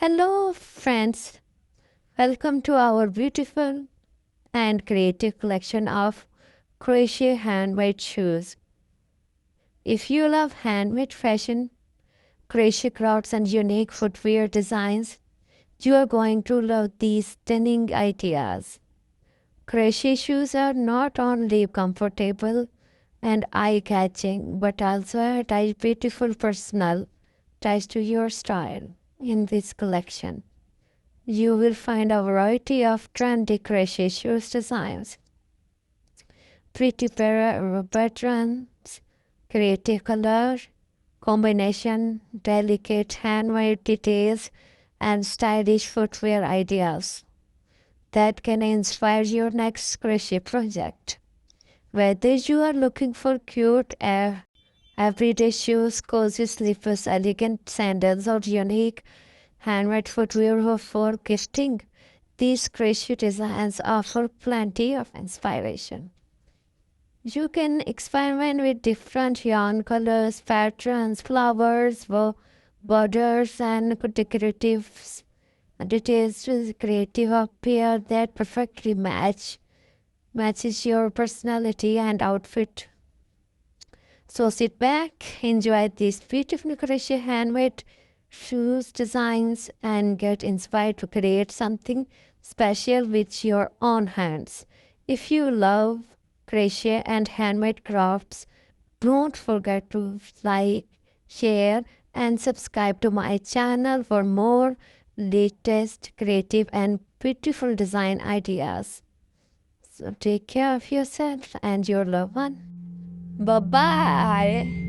Hello, friends. Welcome to our beautiful and creative collection of crochet handmade shoes. If you love handmade fashion, crochet crafts, and unique footwear designs, you are going to love these stunning ideas. Crochet shoes are not only comfortable and eye-catching, but also add a beautiful personal touch to your style. In this collection, you will find a variety of trendy crochet shoes designs, pretty patterns, creative color combination, delicate handmade details, and stylish footwear ideas that can inspire your next crochet project. Whether you are looking for cute everyday shoes, cozy slippers, elegant sandals, or unique handmade footwear for gifting, these crochet designs offer plenty of inspiration. You can experiment with different yarn colors, patterns, flowers, borders, and decorative details to creative appear that perfectly matches your personality and outfit. So sit back, enjoy these beautiful crochet handmade shoes designs, and get inspired to create something special with your own hands. If you love crochet and handmade crafts, don't forget to like, share, and subscribe to my channel for more latest creative and beautiful design ideas. So take care of yourself and your loved one. Bye bye.